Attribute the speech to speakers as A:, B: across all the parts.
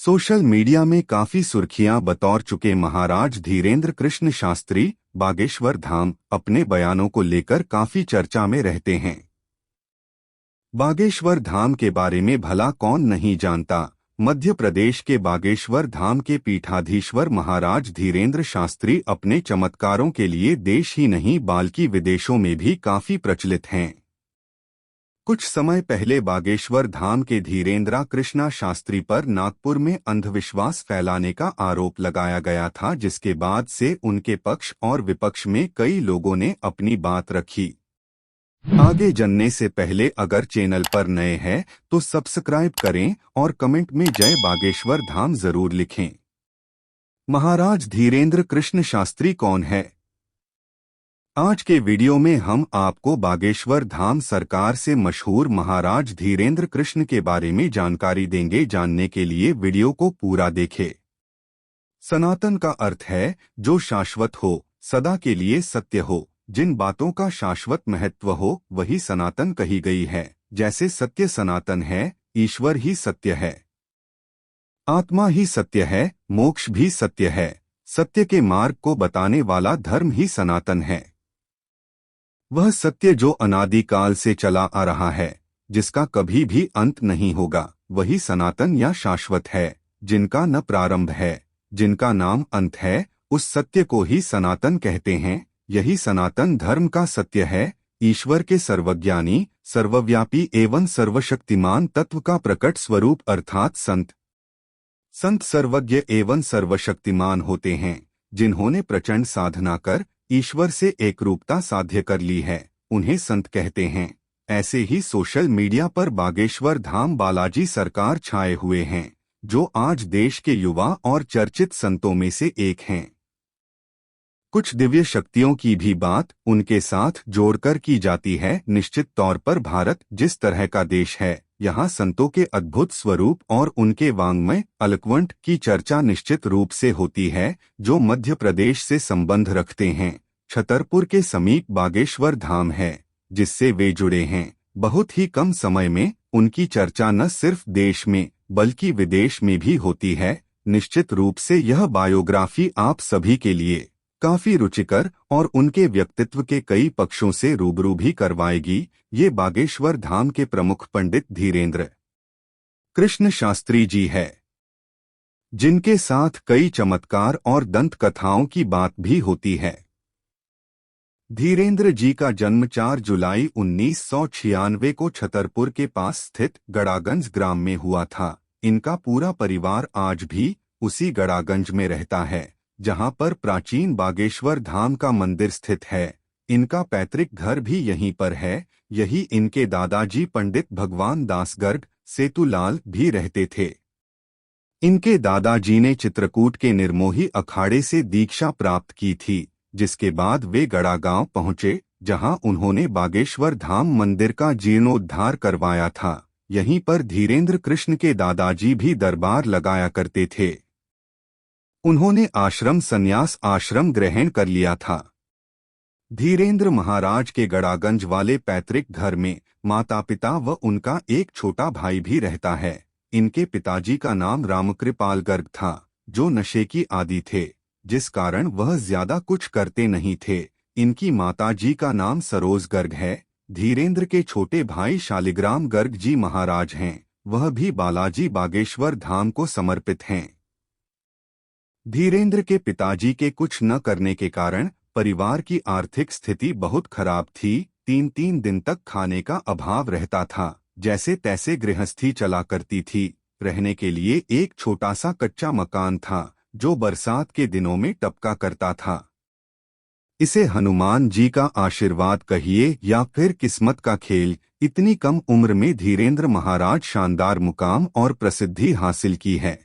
A: Social media में काफी सुर्खियां बतौर चुके महाराज धीरेन्द्र कृष्ण शास्त्री बागेश्वर धाम अपने बयानों को लेकर काफी चर्चा में रहते हैं। बागेश्वर धाम के बारे में भला कौन नहीं जानता। मध्य प्रदेश के बागेश्वर धाम के पीठाधीश्वर महाराज धीरेन्द्र शास्त्री अपने चमत्कारों के लिए देश ही नहीं बल्कि विदेशों में भी काफी प्रचलित हैं। कुछ समय पहले बागेश्वर धाम के धीरेन्द्र कृष्णा शास्त्री पर नागपुर में अंधविश्वास फैलाने का आरोप लगाया गया था, जिसके बाद से उनके पक्ष और विपक्ष में कई लोगों ने अपनी बात रखी। आगे जानने से पहले अगर चैनल पर नए हैं तो सब्सक्राइब करें और कमेंट में जय बागेश्वर धाम जरूर लिखें। महाराज धीरेन्द्र कृष्ण शास्त्री कौन है? आज के वीडियो में हम आपको बागेश्वर धाम सरकार से मशहूर महाराज धीरेन्द्र कृष्ण के बारे में जानकारी देंगे। जानने के लिए वीडियो को पूरा देखें। सनातन का अर्थ है जो शाश्वत हो, सदा के लिए सत्य हो। जिन बातों का शाश्वत महत्व हो वही सनातन कही गई है। जैसे सत्य सनातन है, ईश्वर ही सत्य है, आत्मा ही सत्य है, मोक्ष भी सत्य है। सत्य के मार्ग को बताने वाला धर्म ही सनातन है। वह सत्य जो अनादिकाल से चला आ रहा है, जिसका कभी भी अंत नहीं होगा, वही सनातन या शाश्वत है। जिनका न प्रारंभ है, जिनका नाम अंत है, उस सत्य को ही सनातन कहते हैं। यही सनातन धर्म का सत्य है। ईश्वर के सर्वज्ञानी, सर्वव्यापी एवं सर्वशक्तिमान तत्व का प्रकट स्वरूप अर्थात संत सर्वज्ञ एवं सर्वशक्तिमान होते हैं। जिन्होंने प्रचंड साधना कर ईश्वर से एकरूपता साध्य कर ली है, उन्हें संत कहते हैं। ऐसे ही सोशल मीडिया पर बागेश्वर धाम बालाजी सरकार छाए हुए हैं, जो आज देश के युवा और चर्चित संतों में से एक हैं। कुछ दिव्य शक्तियों की भी बात उनके साथ जोड़कर की जाती है। निश्चित तौर पर भारत जिस तरह का देश है, यहाँ संतों के अद्भुत स्वरूप और उनके वाङ्मय अलक्वंठ की चर्चा निश्चित रूप से होती है, जो मध्य प्रदेश से संबंध रखते हैं। छतरपुर के समीप बागेश्वर धाम है, जिससे वे जुड़े हैं। बहुत ही कम समय में उनकी चर्चा न सिर्फ देश में बल्कि विदेश में भी होती है। निश्चित रूप से यह बायोग्राफी आप सभी के लिए काफी रुचिकर और उनके व्यक्तित्व के कई पक्षों से रूबरू भी करवाएगी। ये बागेश्वर धाम के प्रमुख पंडित धीरेन्द्र कृष्ण शास्त्री जी है, जिनके साथ कई चमत्कार और दंत कथाओं की बात भी होती है। धीरेन्द्र जी का जन्म 4 जुलाई 1996 को छतरपुर के पास स्थित गड़ागंज ग्राम में हुआ था। इनका पूरा परिवार आज भी उसी गड़ागंज में रहता है, जहां पर प्राचीन बागेश्वर धाम का मंदिर स्थित है। इनका पैतृक घर भी यहीं पर है। यही इनके दादाजी पंडित भगवान दास गर्ग सेतुलाल भी रहते थे। इनके दादाजी ने चित्रकूट के निर्मोही अखाड़े से दीक्षा प्राप्त की थी, जिसके बाद वे गड़ा गांव पहुंचे, जहां उन्होंने बागेश्वर धाम मंदिर का जीर्णोद्धार करवाया था। यहीं पर धीरेन्द्र कृष्ण के दादाजी भी दरबार लगाया करते थे। उन्होंने आश्रम संन्यास आश्रम ग्रहण कर लिया था। धीरेन्द्र महाराज के गड़ागंज वाले पैतृक घर में माता पिता व उनका एक छोटा भाई भी रहता है। इनके पिताजी का नाम रामकृपाल गर्ग था, जो नशे की आदी थे, जिस कारण वह ज्यादा कुछ करते नहीं थे। इनकी माताजी का नाम सरोज गर्ग है। धीरेन्द्र के छोटे भाई शालिग्राम गर्ग जी महाराज हैं, वह भी बालाजी बागेश्वर धाम को समर्पित हैं। धीरेन्द्र के पिताजी के कुछ न करने के कारण परिवार की आर्थिक स्थिति बहुत खराब थी। 3 दिन तक खाने का अभाव रहता था। जैसे तैसे गृहस्थी चला करती थी। रहने के लिए एक छोटा सा कच्चा मकान था, जो बरसात के दिनों में टपका करता था। इसे हनुमान जी का आशीर्वाद कहिए या फिर किस्मत का खेल, इतनी कम उम्र में धीरेन्द्र महाराज शानदार मुकाम और प्रसिद्धि हासिल की है।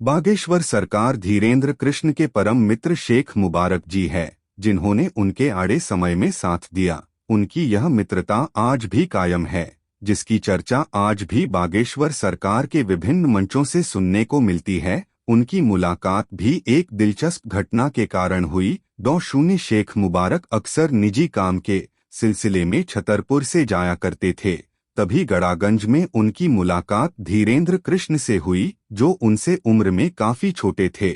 A: बागेश्वर सरकार धीरेन्द्र कृष्ण के परम मित्र शेख मुबारक जी है, जिन्होंने उनके आड़े समय में साथ दिया। उनकी यह मित्रता आज भी कायम है, जिसकी चर्चा आज भी बागेश्वर सरकार के विभिन्न मंचों से सुनने को मिलती है। उनकी मुलाकात भी एक दिलचस्प घटना के कारण हुई। 20 शेख मुबारक अक्सर निजी काम के सिलसिले में छतरपुर से जाया करते थे। तभी गड़ागंज में उनकी मुलाकात धीरेन्द्र कृष्ण से हुई, जो उनसे उम्र में काफी छोटे थे।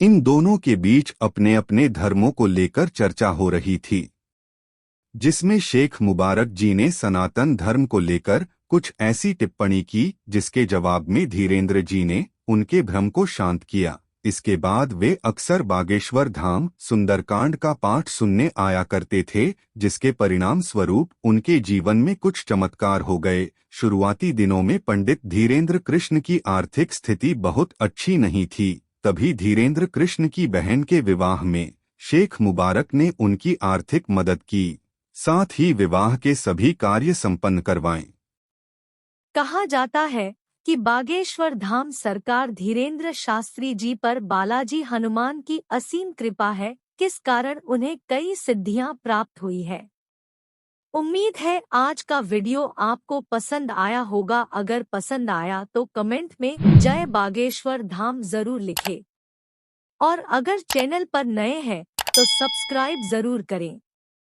A: इन दोनों के बीच अपने अपने धर्मों को लेकर चर्चा हो रही थी, जिसमें शेख मुबारक जी ने सनातन धर्म को लेकर कुछ ऐसी टिप्पणी की जिसके जवाब में धीरेन्द्र जी ने उनके भ्रम को शांत किया। इसके बाद वे अक्सर बागेश्वर धाम सुंदरकांड का पाठ सुनने आया करते थे, जिसके परिणाम स्वरूप उनके जीवन में कुछ चमत्कार हो गए। शुरुआती दिनों में पंडित धीरेन्द्र कृष्ण की आर्थिक स्थिति बहुत अच्छी नहीं थी। तभी धीरेन्द्र कृष्ण की बहन के विवाह में शेख मुबारक ने उनकी आर्थिक मदद की, साथ ही विवाह के सभी कार्य संपन्न करवाएं।
B: कहा जाता है कि बागेश्वर धाम सरकार धीरेन्द्र शास्त्री जी पर बालाजी हनुमान की असीम कृपा है, किस कारण उन्हें कई सिद्धियां प्राप्त हुई है। उम्मीद है आज का वीडियो आपको पसंद आया होगा। अगर पसंद आया तो कमेंट में जय बागेश्वर धाम जरूर लिखें और अगर चैनल पर नए हैं तो सब्सक्राइब जरूर करें।